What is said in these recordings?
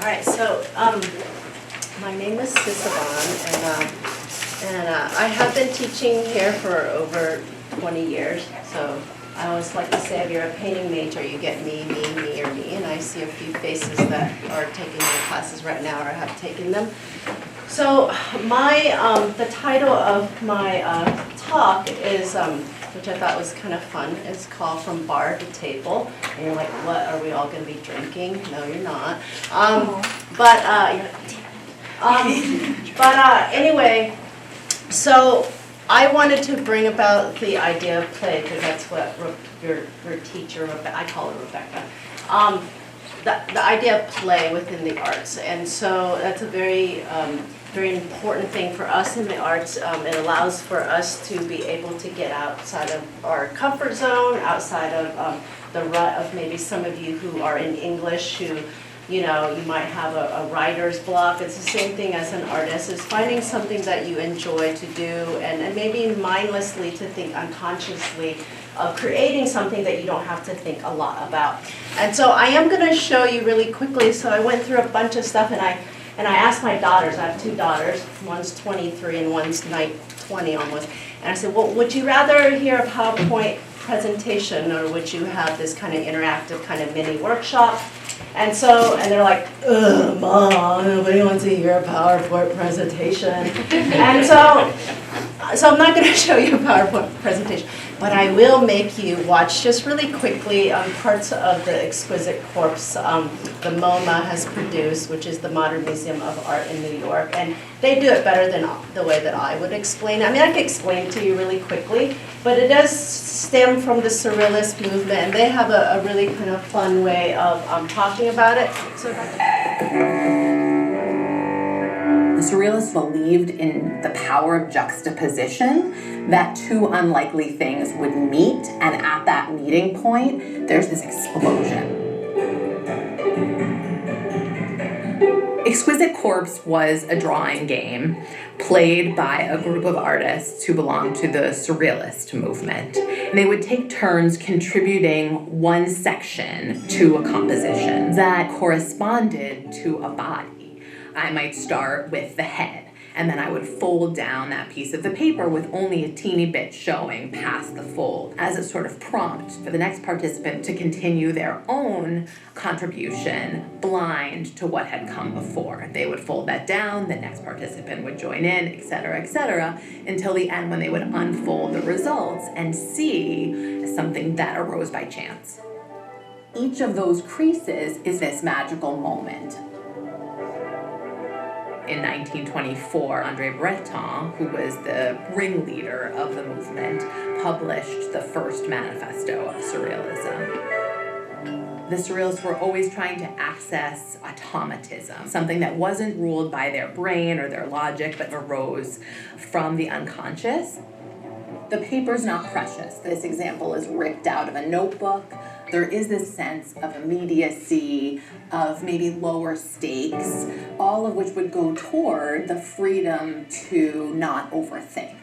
right, so my name is Sisavanh, and I have been teaching here for over 20 years. So I always like to say, if you're a painting major, you get me, or me. And I see a few faces that are taking my classes right now or have taken them. So the title of my talk is, which I thought was kind of fun, is called From Bar to Table. And you're like, what, are we all going to be drinking? No, you're not. Anyway, so I wanted to bring about the idea of play, because that's what your teacher, I call her Rebecca, the idea of play within the arts. And so that's a very important thing for us in the arts. It allows for us to be able to get outside of our comfort zone, outside of the rut of maybe some of you who are in English, who, you know, you might have a writer's block. It's the same thing as an artist, is finding something that you enjoy to do, and maybe mindlessly to think unconsciously of creating something that you don't have to think a lot about. And so I am going to show you really quickly. So I went through a bunch of stuff, and I asked my daughters. I have two daughters. One's 23 and one's 20 almost. And I said, well, would you rather hear a PowerPoint presentation, or would you have this kind of interactive kind of mini workshop? And they're like, ugh, Mom, nobody wants to hear a PowerPoint presentation. And so I'm not going to show you a PowerPoint presentation, but I will make you watch just really quickly parts of the Exquisite Corpse the MoMA has produced, which is the Modern Museum of Art in New York. And they do it better than the way that I would explain it. I mean, I could explain it to you really quickly, but it does stem from the surrealist movement, and they have a really kind of fun way of talking about it. So the surrealists believed in the power of juxtaposition, that two unlikely things would meet, and at that meeting point, there's this explosion. Exquisite Corpse was a drawing game played by a group of artists who belonged to the surrealist movement. And they would take turns contributing one section to a composition that corresponded to a body. I might start with the head, and then I would fold down that piece of the paper with only a teeny bit showing past the fold as a sort of prompt for the next participant to continue their own contribution blind to what had come before. They would fold that down, the next participant would join in, et cetera, until the end, when they would unfold the results and see something that arose by chance. Each of those creases is this magical moment. In 1924, André Breton, who was the ringleader of the movement, published the first manifesto of surrealism. The surrealists were always trying to access automatism, something that wasn't ruled by their brain or their logic, but arose from the unconscious. The paper's not precious. This example is ripped out of a notebook. There is this sense of immediacy, of maybe lower stakes, all of which would go toward the freedom to not overthink.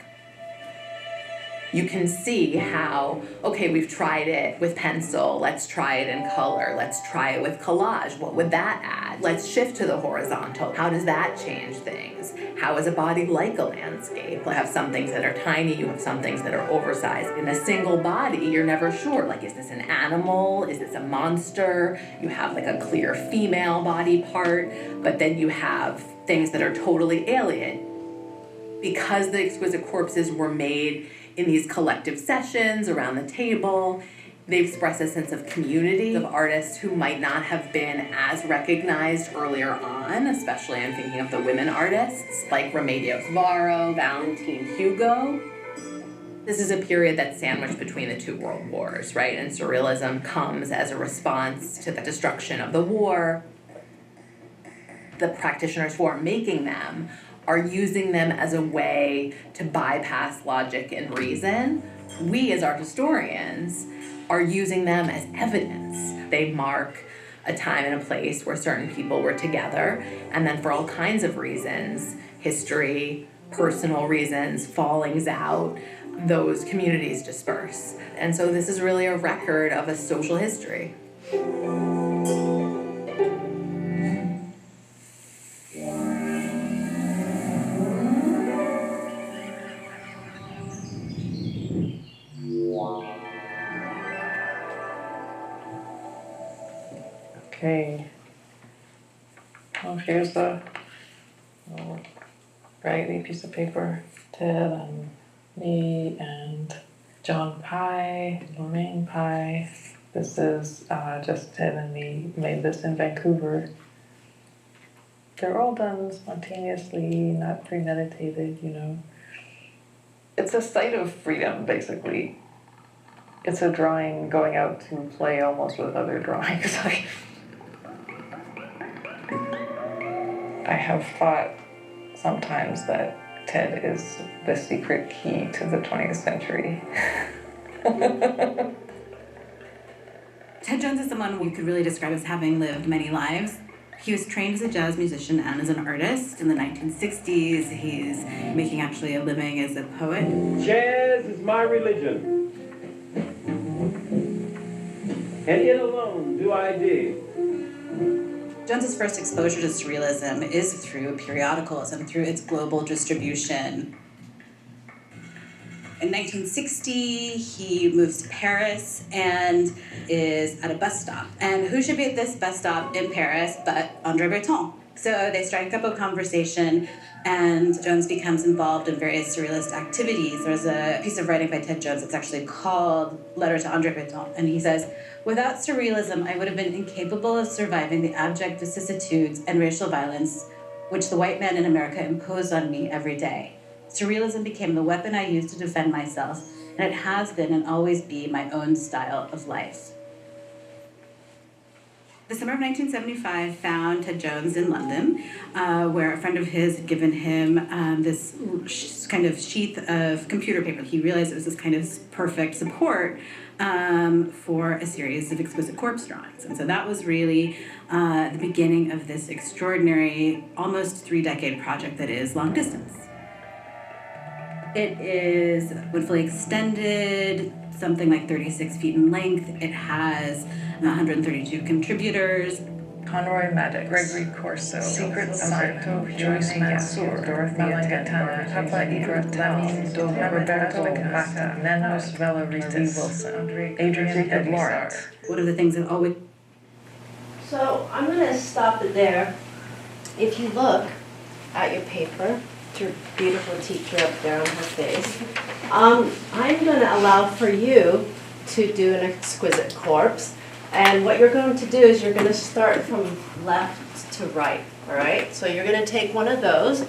You can see how, okay, we've tried it with pencil, let's try it in color, let's try it with collage, what would that add? Let's shift to the horizontal, how does that change things? How is a body like a landscape? You have some things that are tiny, you have some things that are oversized. In a single body, you're never sure, like, is this an animal? Is this a monster? You have like a clear female body part, but then you have things that are totally alien. Because the Exquisite Corpses were made in these collective sessions around the table, they express a sense of community, of artists who might not have been as recognized earlier on, especially I'm thinking of the women artists like Remedios Varo, Valentine Hugo. This is a period that's sandwiched between the two world wars, right? And surrealism comes as a response to the destruction of the war. The practitioners who are making them are using them as a way to bypass logic and reason. We, as art historians, are using them as evidence. They mark a time and a place where certain people were together, and then for all kinds of reasons, history, personal reasons, fallings out, those communities disperse. And so this is really a record of a social history. Okay. Oh, here's the little raggedy piece of paper. Ted and me and John Pye, Lorraine Pye. This is just Ted and me made this in Vancouver. They're all done spontaneously, not premeditated, you know. It's a site of freedom, basically. It's a drawing going out to play almost with other drawings. I have thought sometimes that Ted is the secret key to the 20th century. Ted Jones is someone we could really describe as having lived many lives. He was trained as a jazz musician and as an artist. In the 1960s, he's making actually a living as a poet. Jazz is my religion, and it alone do I dig. Jones's first exposure to surrealism is through periodicals and through its global distribution. In 1960, he moves to Paris and is at a bus stop. And who should be at this bus stop in Paris but André Breton? So they strike up a conversation, and Jones becomes involved in various surrealist activities. There's a piece of writing by Ted Jones that's actually called Letter to André Breton, and he says, "Without surrealism, I would have been incapable of surviving the abject vicissitudes and racial violence which the white man in America imposed on me every day. Surrealism became the weapon I used to defend myself, and it has been and always be my own style of life." The summer of 1975 found Ted Jones in London, where a friend of his had given him this kind of sheath of computer paper. He realized it was this kind of perfect support for a series of Exquisite Corpse drawings. And so that was really the beginning of this extraordinary, almost 3-decade project that is Long Distance. It is, when fully extended, something like 36 feet in length. It has 132 contributors. Conroy Maddox, Gregory Corso, Secret Santo, Joyce Mansour, Dorothea Tantana, Papa Ibrahim, Roberto Bata, Nanos Valeritas, Wilson, Adrian Lawrence. One of the things that always... So I'm going to stop it there. If you look at your paper, your beautiful teacher up there on her face, I'm going to allow for you to do an exquisite corpse. And what you're going to do is you're going to start from left to right, all right? So you're going to take one of those,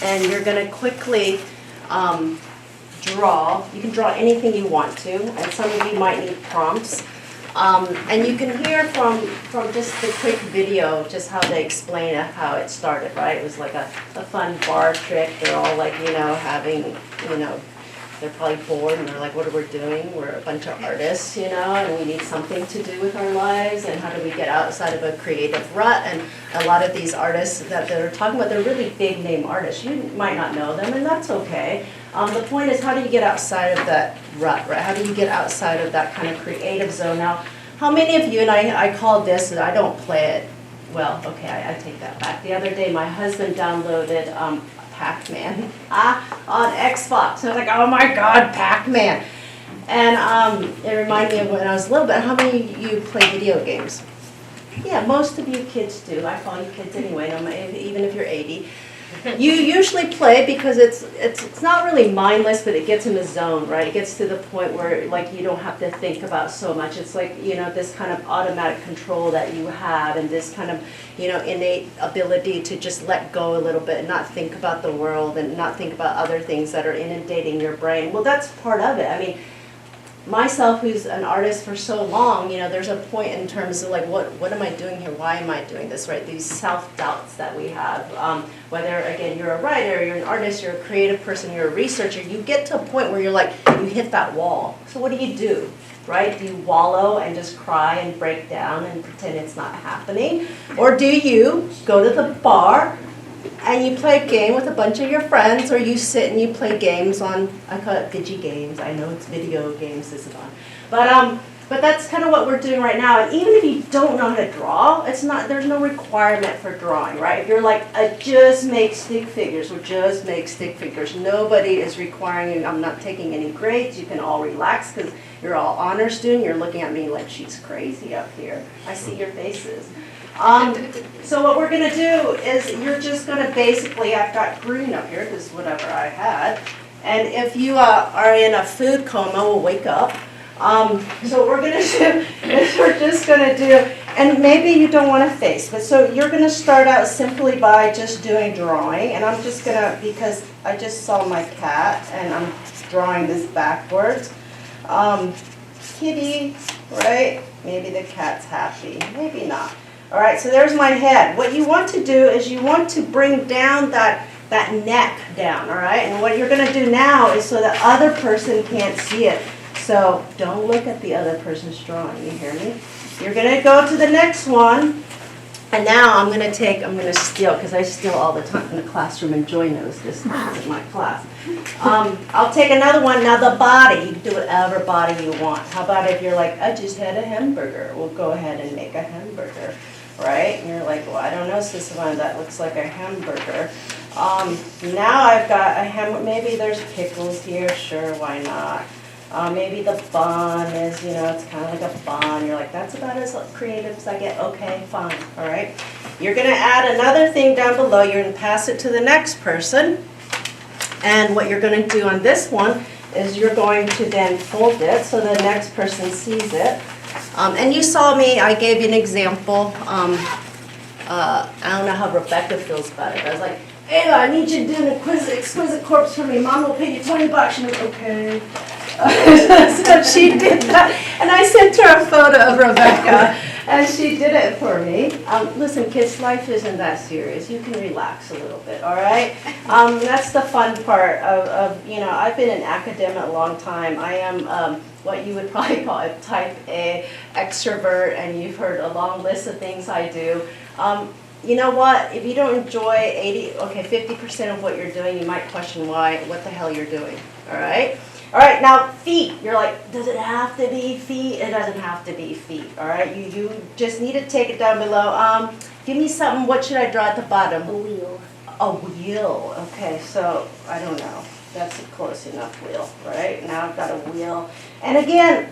and you're going to quickly draw. You can draw anything you want to, and some of you might need prompts. And you can hear from just the quick video just how they explain how it started, right? It was like a fun bar trick. They're all like, having, they're probably bored and they're like, what are we doing? We're a bunch of artists, and we need something to do with our lives, and how do we get outside of a creative rut? And a lot of these artists that they're talking about, they're really big name artists. You might not know them, and that's okay. The point is, how do you get outside of that rut, right? How do you get outside of that kind of creative zone? Now, how many of you, and I called this, and I don't play it, well, okay, I take that back. The other day, my husband downloaded Pac-Man on Xbox. And I was like, oh my God, Pac-Man. And it reminded me of when I was little bit. How many of you play video games? Yeah, most of you kids do. I call you kids anyway, even if you're 80. You usually play because it's not really mindless, but it gets in the zone, right? It gets to the point where you don't have to think about so much. It's like, this kind of automatic control that you have, and this kind of, innate ability to just let go a little bit and not think about the world and not think about other things that are inundating your brain. Well, that's part of it. I mean, myself, who's an artist for so long, there's a point in terms of what am I doing here? Why am I doing this, right? These self-doubts that we have, whether, again, you're a writer, you're an artist, you're a creative person, you're a researcher, you get to a point where you're you hit that wall. So what do? Right? Do you wallow and just cry and break down and pretend it's not happening? Or do you go to the bar, and you play a game with a bunch of your friends, or you sit and you play games on, I call it Vigi games. I know it's video games, Sisavanh. But that's kind of what we're doing right now. And even if you don't know how to draw, there's no requirement for drawing, right? If you're like, I just make stick figures, or just make stick figures. Nobody is requiring you. I'm not taking any grades. You can all relax because you're all honor student. You're looking at me like she's crazy up here. I see your faces. So what we're going to do is you're just going to basically, I've got green up here because whatever I had. And if you are in a food coma, we'll wake up. So what we're going to do is we're just going to do, and maybe you don't want a face, but so you're going to start out simply by just doing drawing. And I'm just going to, because I just saw my cat and I'm drawing this backwards. Kitty, right? Maybe the cat's happy, maybe not. All right, so there's my head. What you want to do is you want to bring down that neck down, all right? And what you're going to do now is so the other person can't see it. So don't look at the other person's drawing, you hear me? You're going to go to the next one. And now I'm going to steal, because I steal all the time in the classroom, and Joy knows this is my class. I'll take another one. Now the body, you can do whatever body you want. How about if you're like, I just had a hamburger. We'll go ahead and make a hamburger, right? And you're like, well, I don't know, Sisavanh, that looks like a hamburger. Now I've got a hamburger. Maybe there's pickles here. Sure, why not? Maybe the bun is, it's kind of like a bun. You're like, that's about as creative as I get. Okay, fine, all right. You're going to add another thing down below. You're going to pass it to the next person. And what you're going to do on this one is you're going to then fold it so the next person sees it. And you saw me, I gave you an example. I don't know how Rebecca feels about it. I was like, Ava, I need you to do an exquisite corpse for me. Mom will pay you $20. She was okay. So she did that, and I sent her a photo of Rebecca, and she did it for me. Listen, kids, life isn't that serious. You can relax a little bit, all right? That's the fun part of I've been an academic a long time. I am what you would probably call a type A extrovert, and you've heard a long list of things I do. You know what? If you don't enjoy 50% of what you're doing, you might question what the hell you're doing, all right? All right, now feet. You're like, does it have to be feet? It doesn't have to be feet, all right? You just need to take it down below. Give me something. What should I draw at the bottom? A wheel. A wheel. Okay, so I don't know. That's a close enough wheel, right? Now I've got a wheel. And again,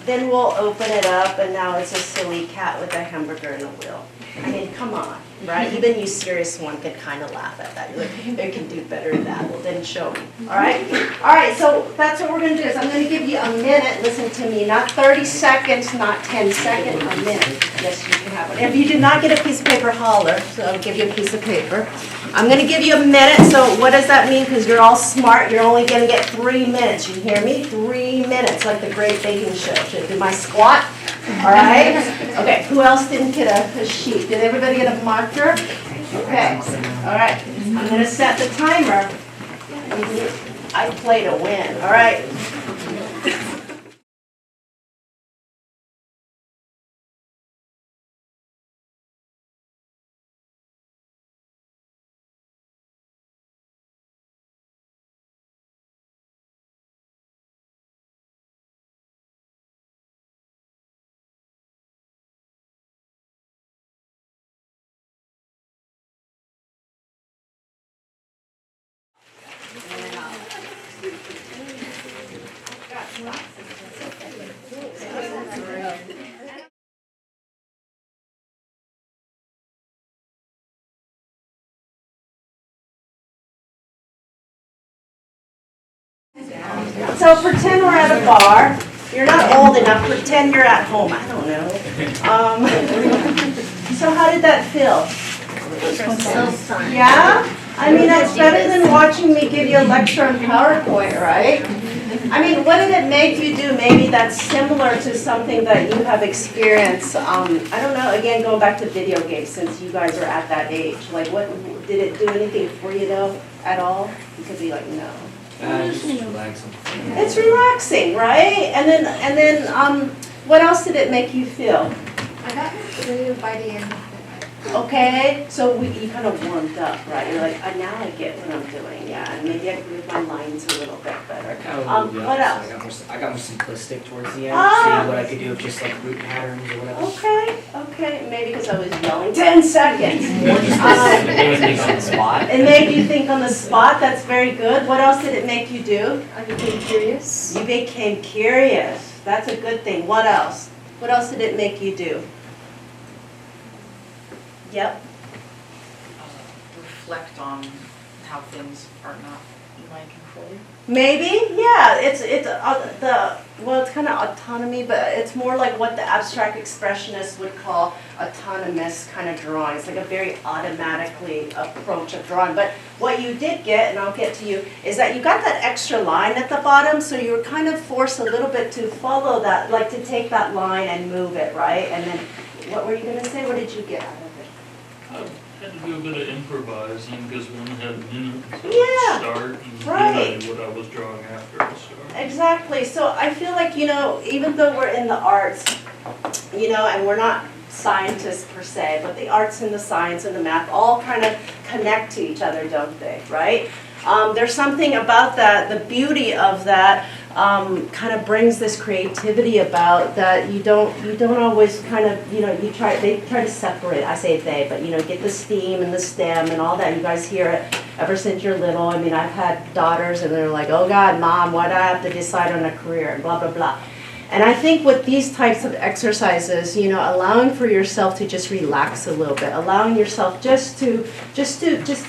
then we'll open it up, and now it's a silly cat with a hamburger and a wheel. I mean, come on, right? Even you serious one can kind of laugh at that. You're like, they can do better than that. Well, then show me, all right? All right, so that's what we're going to do is I'm going to give you a minute. Listen to me, not 30 seconds, not 10 seconds, a minute. Yes, you can have one. If you do not get a piece of paper, holler, so I'll give you a piece of paper. I'm going to give you a minute, so what does that mean? Because you're all smart, you're only going to get 3 minutes. You hear me? 3 minutes, like the Great Baking Show. Should I do my squat? All right? Okay, who else didn't get a sheet? Did everybody get a marker? Okay, all right. I'm going to set the timer. I play to win, all right? So pretend we're at a bar. You're not old enough. Pretend you're at home. I don't know. So how did that feel? Yeah? I mean, that's better than watching me give you a lecture on PowerPoint, right? I mean, what did it make you do? Maybe that's similar to something that you have experienced. I don't know, again, going back to video games, since you guys are at that age. Like, what did it do anything for you, though, at all? You could be like, no. It's relaxing. It's relaxing, right? And then, what else did it make you feel? I got creative by the end of Okay, so you kind of warmed up, right? You're like, now I get what I'm doing, yeah, and maybe I can move my lines a little bit better. What else? I got more simplistic towards the end, Ah. seeing what I could do with just like root patterns or whatever. Okay, maybe because I was yelling 10 seconds. It was me on the spot. It made you think on the spot, that's very good. What else did it make you do? I became curious. You became curious, that's a good thing. What else? What else did it make you do? Yep. Reflect on how things are not in my control. Maybe, yeah, it's it's kind of autonomy, but it's more like what the abstract expressionists would call autonomous kind of drawings, like a very automatically approach of drawing. But what you did get, and I'll get to you, is that you got that extra line at the bottom, so you were kind of forced a little bit to follow that, like to take that line and move it, right? And then, what were you gonna say? What did you get out of it? I had to do a bit of improvising because one had minutes to Yeah, start and right. then I knew what I was drawing after I started. Exactly. So I feel like, even though we're in the arts, and we're not scientists per se, but the arts and the science and the math all kind of connect to each other, don't they, right? There's something about that, the beauty of that kind of brings this creativity about that you don't always kind of, they try to separate, I say they, but get the STEAM and the STEM and all that. You guys hear it ever since you're little. I mean, I've had daughters and they're like, oh God, Mom, why do I have to decide on a career and blah, blah, blah. And I think with these types of exercises, allowing for yourself to just relax a little bit, allowing yourself just to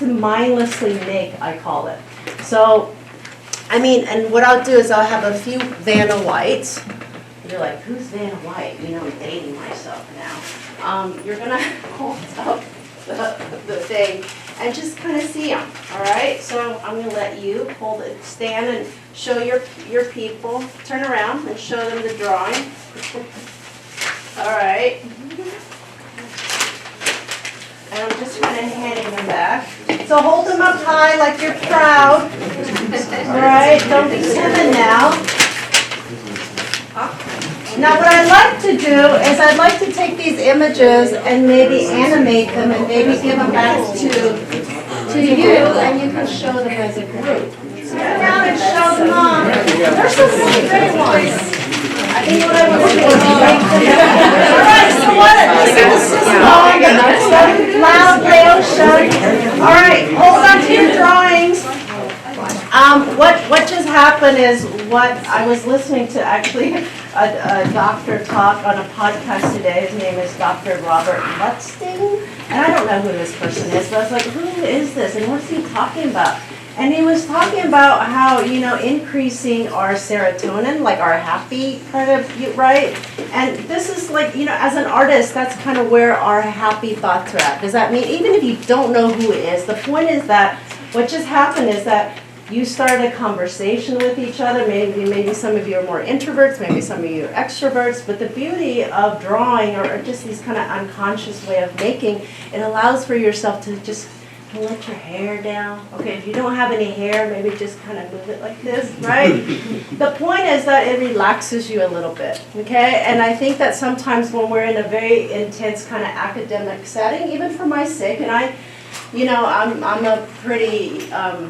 mindlessly make, I call it. So, and what I'll do is I'll have a few Vanna Whites. You're like, who's Vanna White? I'm dating myself now. You're gonna hold up the thing and just kind of see them, all right? So I'm gonna let you stand and show your people, turn around and show them the drawing. All right. And I'm just kind of handing them back. So hold them up high like you're proud. All right, don't be timid now. Now what I'd like to do is I'd like to take these images and maybe animate them and maybe give them back to you, and you can show them as a group. Turn around and show them on. There's some really great ones. I think what I want to do is break them. All right, so what? This is long, loud, Leo, all right, hold on to your drawings. What just happened is what I was listening to actually a doctor talk on a podcast today. His name is Dr. Robert Lutsting, and I don't know who this person is, but I was like, who is this and what's he talking about? And he was talking about how, increasing our serotonin, like our happy kind of, right? And this is like, as an artist, that's kind of where our happy thoughts are at. Does that mean, even if you don't know who it is, the point is that what just happened is that you started a conversation with each other. Maybe some of you are more introverts, maybe some of you are extroverts, but the beauty of drawing or just these kind of unconscious way of making, it allows for yourself to just let your hair down. Okay, if you don't have any hair, maybe just kind of move it like this, right? The point is that it relaxes you a little bit, okay? And I think that sometimes when we're in a very intense kind of academic setting, even for my sake, and I'm a pretty, I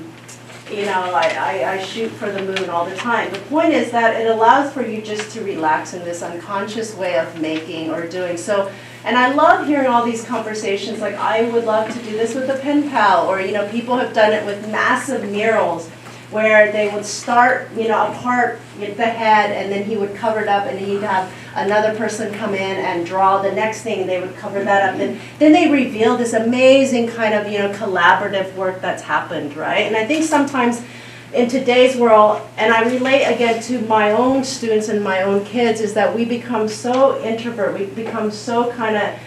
shoot for the moon all the time. The point is that it allows for you just to relax in this unconscious way of making or doing. So, and I love hearing all these conversations, like I would love to do this with a pen pal, or people have done it with massive murals where they would start, apart with the head, and then he would cover it up, and he'd have another person come in and draw the next thing, they would cover that up, and then they reveal this amazing kind of, collaborative work that's happened, right? And I think sometimes in today's world, and I relate again to my own students and my own kids, is that we become so introvert, we become so kind of,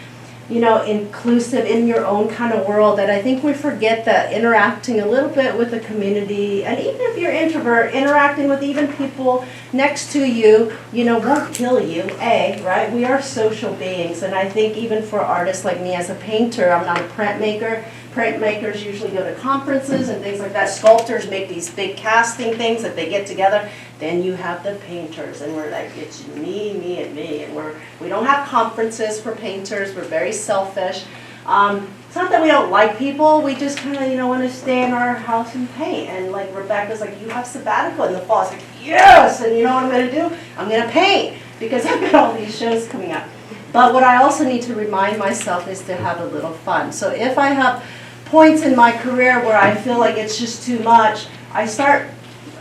inclusive in your own kind of world, that I think we forget that interacting a little bit with the community, and even if you're introvert, interacting with even people next to you, won't kill you, right? We are social beings, and I think even for artists like me as a painter, I'm not a printmaker. Printmakers usually go to conferences and things like that. Sculptors make these big casting things that they get together. Then you have the painters, and we're like, it's me, and me, and we don't have conferences for painters. We're very selfish. It's not that we don't like people, we just kind of, want to stay in our house and paint. And like Rebecca's like, you have sabbatical in the fall. It's like, yes! And you know what I'm going to do? I'm going to paint because I've got all these shows coming up. But what I also need to remind myself is to have a little fun. So if I have points in my career where I feel like it's just too much, I start,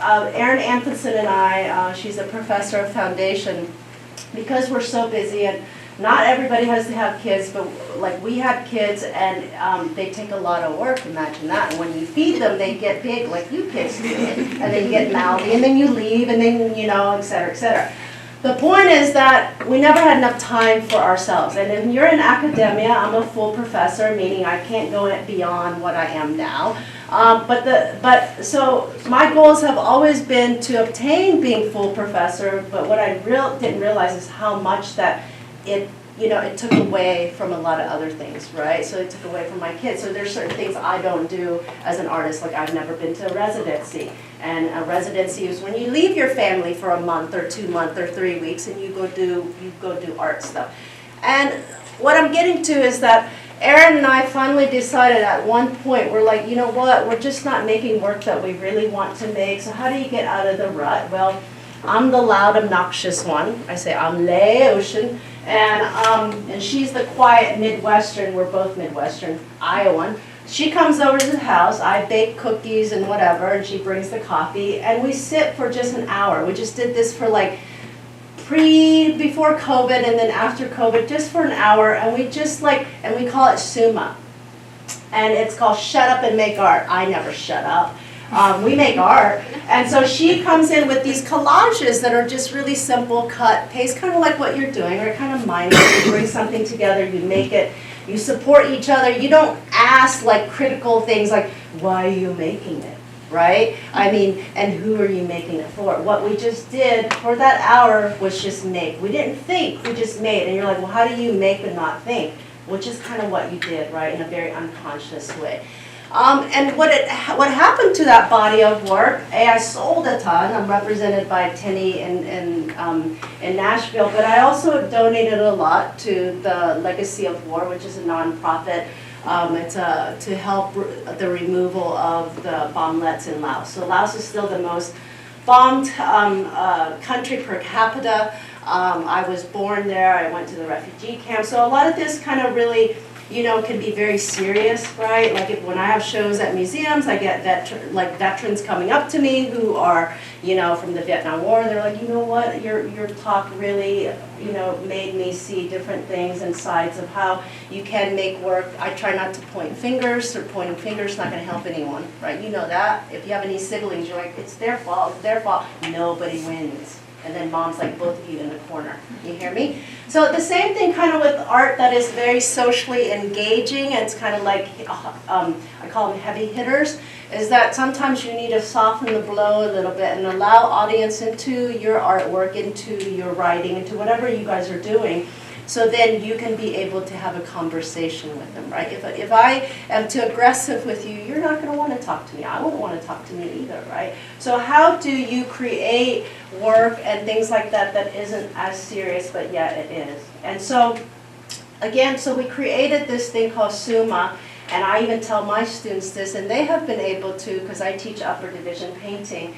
Erin Anthonson and I, she's a professor of foundation, because we're so busy and not everybody has to have kids, but like we had kids and they take a lot of work, imagine that. And when you feed them, they get big like you kids do, and they get mouthy, and then you leave, and then, et cetera, et cetera. The point is that we never had enough time for ourselves. And if you're in academia, I'm a full professor, meaning I can't go beyond what I am now. So my goals have always been to obtain being full professor, but what I didn't realize is how much that it took away from a lot of other things, right? So it took away from my kids. So there's certain things I don't do as an artist, like I've never been to a residency. And a residency is when you leave your family for a month or 2 months or 3 weeks and you go do art stuff. And what I'm getting to is that Erin and I finally decided at one point, we're like, you know what, we're just not making work that we really want to make, so how do you get out of the rut? Well, I'm the loud, obnoxious one. I say I'm Lao Ocean, and she's the quiet Midwestern. We're both Midwestern, Iowan. She comes over to the house, I bake cookies and whatever, and she brings the coffee, and we sit for just an hour. We just did this for like before COVID and then after COVID, just for an hour, and we just and we call it SUMA. And it's called Shut Up and Make Art. I never shut up. We make art. And so she comes in with these collages that are just really simple, cut, paste, kind of like what you're doing, or kind of mindless. You bring something together, you make it, you support each other. You don't ask like critical things like, why are you making it, right? I mean, and who are you making it for? What we just did for that hour was just make. We didn't think, we just made. And you're like, well, how do you make and not think? Which is kind of what you did, right, in a very unconscious way. And what happened to that body of work, I sold a ton. I'm represented by Tenny in Nashville, but I also donated a lot to the Legacy of War, which is a nonprofit. It's to help the removal of the bomblets in Laos. So Laos is still the most bombed country per capita. I was born there. I went to the refugee camp. So a lot of this kind of really, can be very serious, right? Like when I have shows at museums, I get veterans coming up to me who are, from the Vietnam War, and they're like, you know what, your talk really, made me see different things and sides of how you can make work. I try not to point fingers, or pointing fingers is not going to help anyone, right? You know that. If you have any siblings, you're like, it's their fault, it's their fault. Nobody wins. And then mom's like, both of you in the corner. You hear me? So the same thing kind of with art that is very socially engaging. It's kind of like, I call them heavy hitters, is that sometimes you need to soften the blow a little bit and allow audience into your artwork, into your writing, into whatever you guys are doing. So then you can be able to have a conversation with them, right? If I am too aggressive with you, you're not going to want to talk to me. I wouldn't want to talk to me either, right? So how do you create work and things like that that isn't as serious, but yet it is? And so, again, so we created this thing called SUMA, and I even tell my students this, and they have been able to, because I teach upper division painting,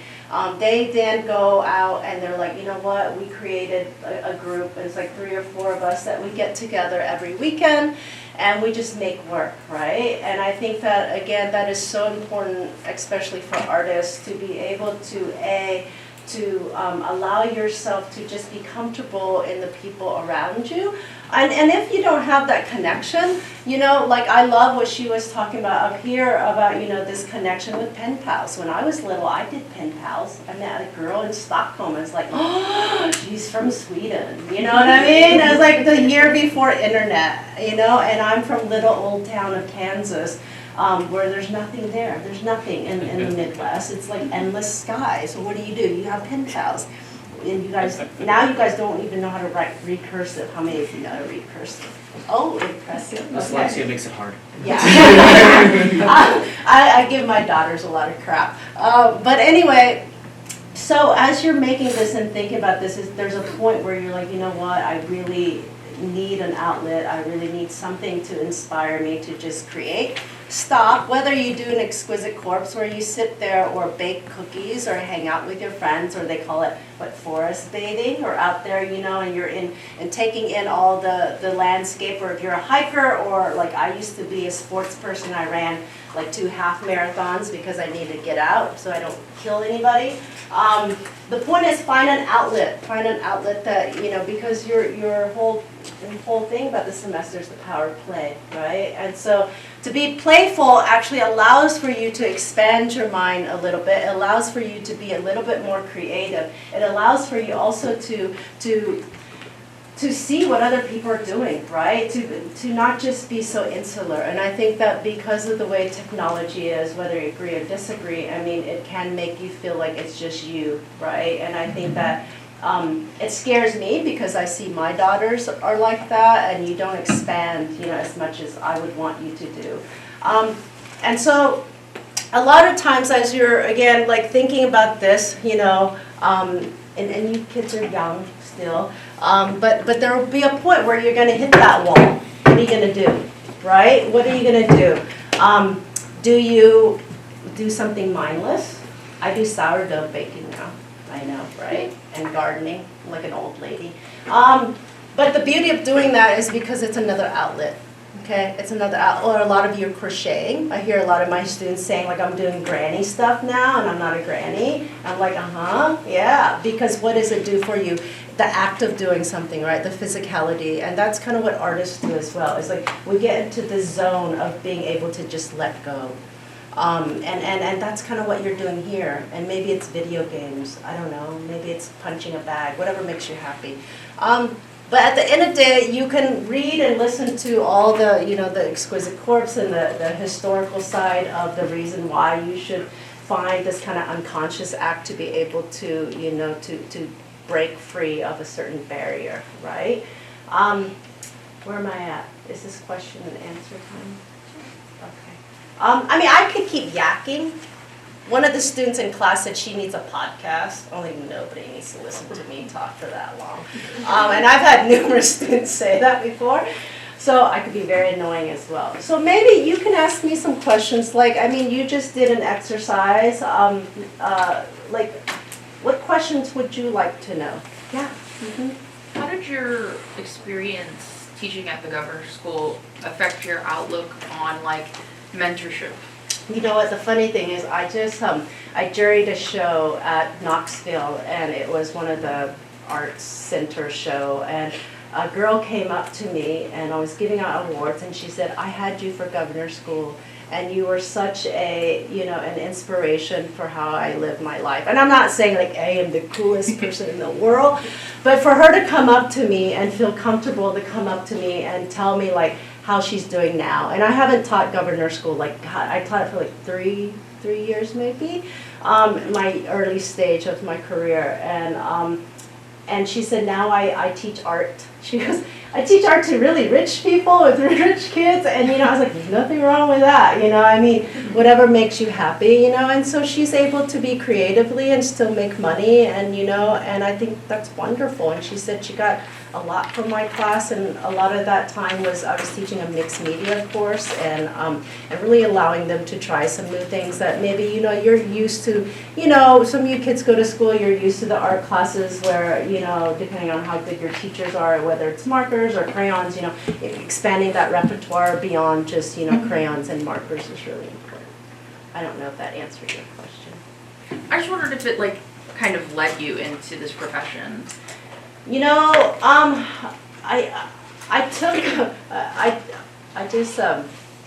they then go out and they're like, you know what, we created a group, it's like 3 or 4 of us that we get together every weekend and we just make work, right? And I think that, again, that is so important, especially for artists, to be able to, allow yourself to just be comfortable in the people around you. And if you don't have that connection, like I love what she was talking about up here about, this connection with pen pals. When I was little, I did pen pals. I met a girl in Stockholm. I was like, oh, she's from Sweden. You know what I mean? It was like the year before internet, and I'm from little old town of Kansas. Where there's nothing there. There's nothing in the Midwest. It's like endless sky. So what do? You have pen pals. And you guys don't even know how to read cursive. How many of you know how to read cursive? Oh, impressive. Dyslexia makes it hard. Yeah. I give my daughters a lot of crap. But anyway, so as you're making this and thinking about this, there's a point where you're like, you know what, I really, need an outlet. I really need something to inspire me to just create. Stop, whether you do an Exquisite Corpse where you sit there or bake cookies or hang out with your friends, or they call it, forest bathing, or out there, and you're and taking in all the landscape, or if you're a hiker, or like I used to be a sports person, I ran like 2 half marathons because I need to get out so I don't kill anybody. The point is find an outlet that, because your whole thing about the semester is the power of play, right? And so to be playful actually allows for you to expand your mind a little bit. It allows for you to be a little bit more creative. It allows for you also to see what other people are doing, right? To not just be so insular. And I think that because of the way technology is, whether you agree or disagree, I mean, it can make you feel like it's just you, right? And I think that it scares me because I see my daughters are like that, and you don't expand, as much as I would want you to do. And so a lot of times as you're, again, like thinking about this, and you kids are young still, but there will be a point where you're going to hit that wall. What are you going to do, right? What are you going to do? Do you do something mindless? I do sourdough baking now. I know, right? And gardening, like an old lady. But the beauty of doing that is because it's another outlet. Okay, it's another outlet. Or a lot of you are crocheting. I hear a lot of my students saying, like, I'm doing granny stuff now, and I'm not a granny. I'm like, yeah. Because what does it do for you? The act of doing something, right? The physicality. And that's kind of what artists do as well. It's like we get into the zone of being able to just let go. And that's kind of what you're doing here. And maybe it's video games. I don't know. Maybe it's punching a bag. Whatever makes you happy. But at the end of the day, you can read and listen to all the, the Exquisite Corpse and the historical side of the reason why you should find this kind of unconscious act to be able to, to break free of a certain barrier, right? Where am I at? Is this question and answer time? Okay. I could keep yakking. One of the students in class said she needs a podcast. Only nobody needs to listen to me talk for that long. And I've had numerous students say that before. So I could be very annoying as well. So maybe you can ask me some questions. Like, you just did an exercise. Like, what questions would you like to know? Yeah. Mm-hmm. How did your experience teaching at the governor's school affect your outlook on, mentorship? You know what, the funny thing is, I juried a show at Knoxville, and it was one of the arts center show, and a girl came up to me, and I was giving out awards, and she said, I had you for governor's school, and you were such a, an inspiration for how I live my life. And I'm not saying I am the coolest person in the world, but for her to come up to me and feel comfortable to come up to me and tell me how she's doing now. And I haven't taught governor's school, I taught it for 3 years maybe, my early stage of my career. And she said, now I teach art. She goes, I teach art to really rich people with rich kids. And, I was like, there's nothing wrong with that. Whatever makes you happy, And so she's able to be creatively and still make money. And, and I think that's wonderful. And she said she got a lot from my class. And a lot of that time I was teaching a mixed media course and really allowing them to try some new things that maybe, you're used to. Some of you kids go to school, you're used to the art classes where, depending on how good your teachers are, whether it's markers or crayons, expanding that repertoire beyond just, crayons and markers is really important. I don't know if that answered your question. I just wondered if it kind of led you into this profession. I just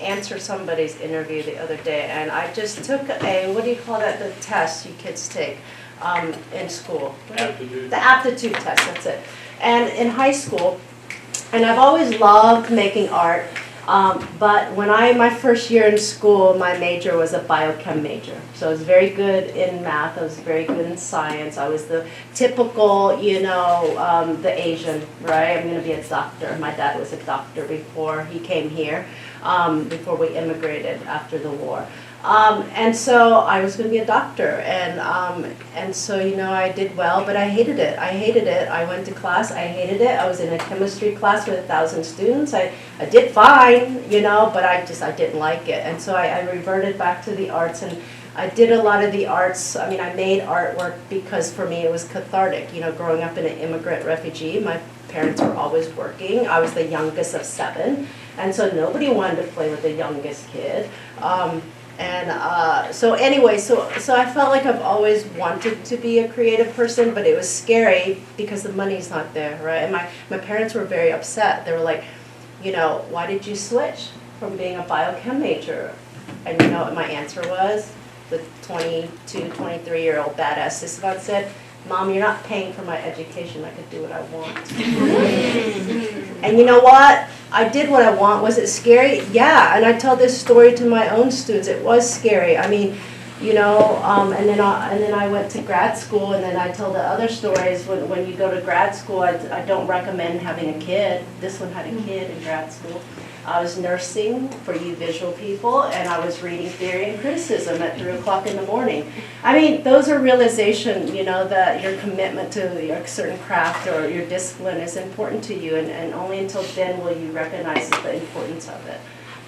answered somebody's interview the other day, and I just took the test you kids take in school? Aptitude. The aptitude test, that's it. And in high school, and I've always loved making art, but when my first year in school, my major was a biochem major. So I was very good in math, I was very good in science, I was the typical, the Asian, right? I'm gonna be a doctor. My dad was a doctor before he came here, before we immigrated after the war. And so I was going to be a doctor, and so I did well, but I hated it. I went to class, I hated it. I was in a chemistry class with 1,000 students. I did fine, but I didn't like it, and so I reverted back to the arts, and I did a lot of the arts. I mean, I made artwork because for me it was cathartic. Growing up in an immigrant refugee, my parents were always working. I was the youngest of 7, and so nobody wanted to play with the youngest kid. So anyway, so I felt like I've always wanted to be a creative person, but it was scary because the money's not there, right? And my parents were very upset. They were like, why did you switch from being a biochem major? And what my answer was? The 22, 23-year-old badass Sisavanh said, Mom, you're not paying for my education. I could do what I want. And you know what? I did what I want. Was it scary? Yeah. And I tell this story to my own students. It was scary. I mean, and then I went to grad school, and then I tell the other stories. When you go to grad school, I don't recommend having a kid. This one had a kid in grad school. I was nursing, for you visual people, and I was reading theory and criticism at 3 o'clock in the morning. I mean, those are realization, that your commitment to a certain craft or your discipline is important to you, and only until then will you recognize the importance of it.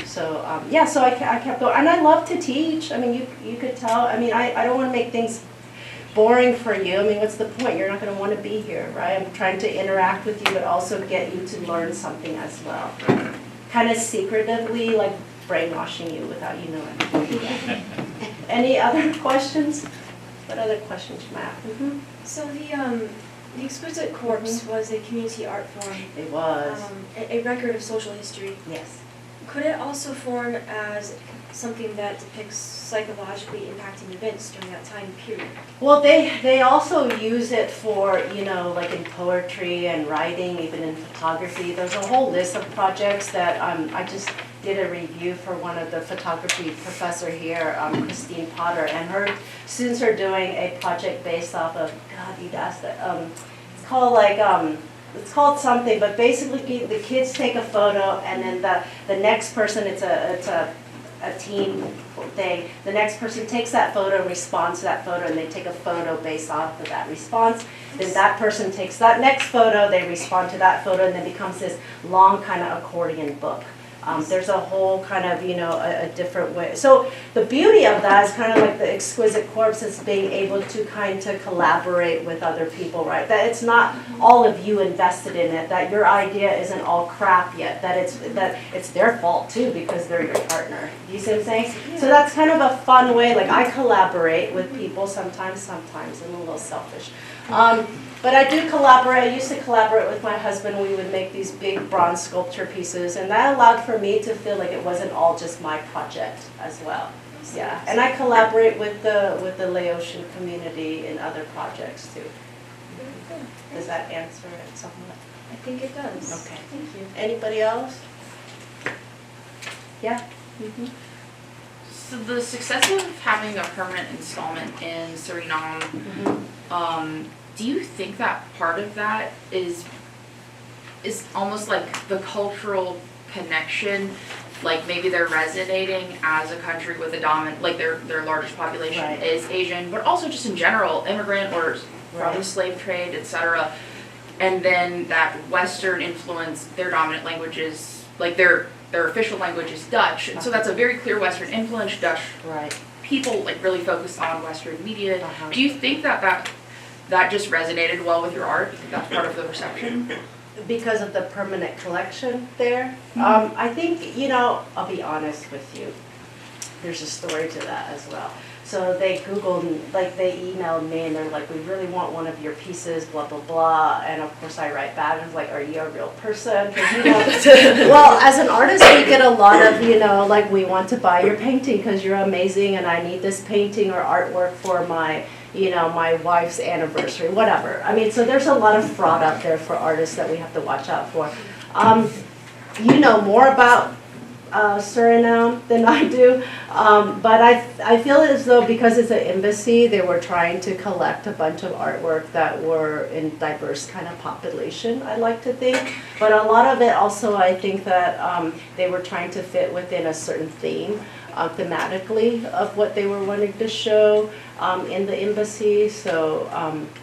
So, so I kept going, and I love to teach. I mean, you could tell. I mean, I don't want to make things boring for you. I mean, what's the point? You're not going to want to be here, right? I'm trying to interact with you, but also get you to learn something as well. Kind of secretively, like brainwashing you without you knowing. Any other questions? What other questions you might have? Mm-hmm. So the Exquisite Corpse was a community art form. It was. A record of social history. Yes. Could it also form as something that depicts psychologically impacting events during that time period? Well, they also use it for, like in poetry and writing, even in photography. There's a whole list of projects that I just did a review for one of the photography professor here, Christine Potter, and her students are doing a project based off of, God, you'd asked that. It's called something, but basically the kids take a photo, and then the next person, it's a team thing. The next person takes that photo, responds to that photo, and they take a photo based off of that response. Then that person takes that next photo, they respond to that photo, and then becomes this long kind of accordion book. There's a whole kind of, a different way. So the beauty of that is kind of like the Exquisite Corpse is being able to kind of collaborate with other people, right? That it's not all of you invested in it, that your idea isn't all crap yet, that it's their fault too because they're your partner. Do you see what I'm saying? So that's kind of a fun way. Like I collaborate with people sometimes I'm a little selfish. But I do collaborate. I used to collaborate with my husband. We would make these big bronze sculpture pieces, and that allowed for me to feel like it wasn't all just my project as well. Yeah, and I collaborate with the Laotian community in other projects too. Does that answer it somewhat? I think it does. Okay. Thank you. Anybody else? Yeah. Mm-hmm. So the success of having a permanent installment in Suriname, do you think that part of that is almost like the cultural connection, like maybe they're resonating as a country with a dominant, like their largest population is Asian, but also just in general, immigrant or from the slave trade, etc. And then that Western influence, their dominant languages, like their official language is Dutch, and so that's a very clear Western influence. Dutch people like really focus on Western media. Do you think that just resonated well with your art? That's part of the reception? Because of the permanent collection there? I think, I'll be honest with you. There's a story to that as well. So they Googled, they emailed me and they're like, we really want one of your pieces, blah, blah, blah. And of course I write back and I was like, are you a real person? 'Cause, well, as an artist, we get a lot of, we want to buy your painting because you're amazing and I need this painting or artwork for my my wife's anniversary, whatever. I mean, so there's a lot of fraud out there for artists that we have to watch out for. You know more about Suriname than I do, but I feel as though because it's an embassy, they were trying to collect a bunch of artwork that were in diverse kind of population, I like to think. But a lot of it also, I think that they were trying to fit within a certain theme. thematically of what they were wanting to show in the embassy. So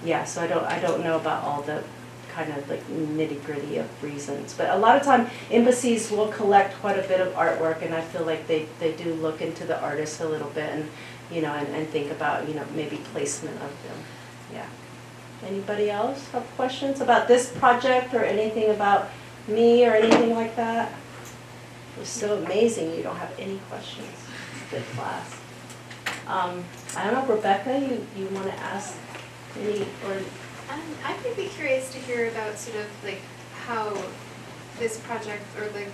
yeah, so I don't know about all the kind of like nitty gritty of reasons, but a lot of time embassies will collect quite a bit of artwork, and I feel like they do look into the artists a little bit, and and think about maybe placement of them. Yeah. Anybody else have questions about this project or anything about me or anything like that? It was so amazing you don't have any questions. Good class. I don't know, Rebecca, you want to ask any, or? I would be curious to hear about sort of like how this project, or like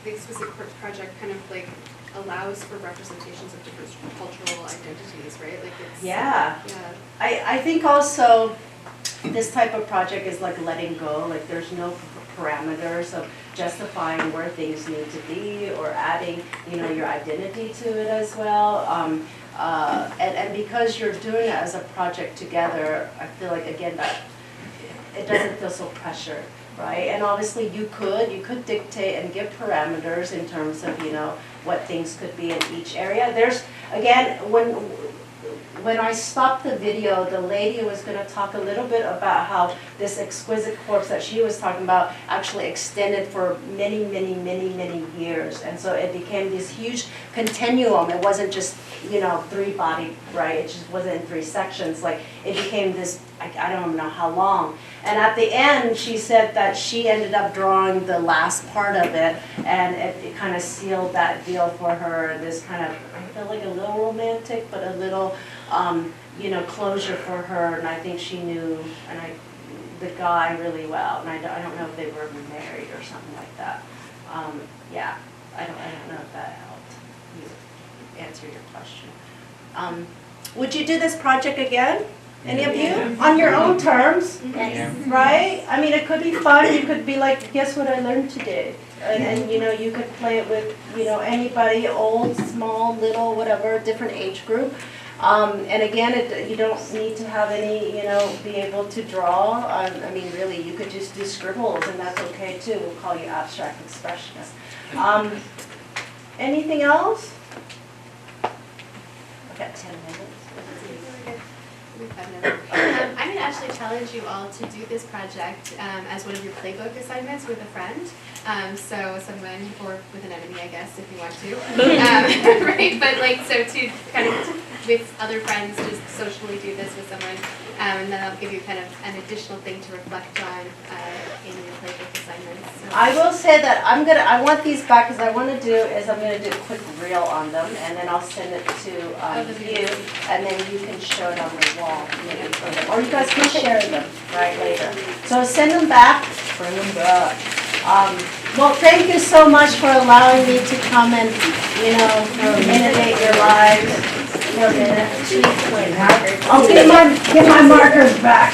the Exquisite Corpse project, kind of like allows for representations of different cultural identities, right? Like it's Yeah. Yeah. I think also this type of project is like letting go, like there's no parameters of justifying where things need to be or adding, your identity to it as well. And because you're doing it as a project together, I feel like, again, that it doesn't feel so pressured, right? And obviously you could dictate and give parameters in terms of, what things could be in each area. There's, again, when I stopped the video, the lady was going to talk a little bit about how this exquisite corpse that she was talking about actually extended for many, many, many, many years. And so it became this huge continuum. It wasn't just, 3-body, right? It just wasn't in 3 sections. Like, it became this, I don't know how long. And at the end, she said that she ended up drawing the last part of it, and it kind of sealed that deal for her. This kind of, I feel like a little romantic, but a little, closure for her. And I think she knew, the guy really well. And I don't know if they were married or something like that. Yeah, I don't know if that helped you answer your question. Would you do this project again? Any of you? On your own terms? Yeah. Right? I mean, it could be fun. You could be like, guess what I learned today? And you could play it with, anybody, old, small, little, whatever, different age group. And again, you don't need to have any, be able to draw. I mean, really, you could just do scribbles, and that's okay too. We'll call you abstract expressionists. Anything else? I've got 10 minutes. I'm going to actually challenge you all to do this project as one of your playbook assignments with a friend. So someone, or with an enemy, I guess, if you want to. Right, but like, so to kind of, with other friends, just socially do this with someone. And then I'll give you kind of an additional thing to reflect on in your playbook assignments. So. I will say that I want these back, because I'm going to do a quick reel on them, and then I'll send it to you, and then you can show it on the wall, maybe for them. Or you guys can share them, right, later. So send them back, bring them back. Well, thank you so much for allowing me to come and, innovate your lives. For a minute. I'll get my markers back.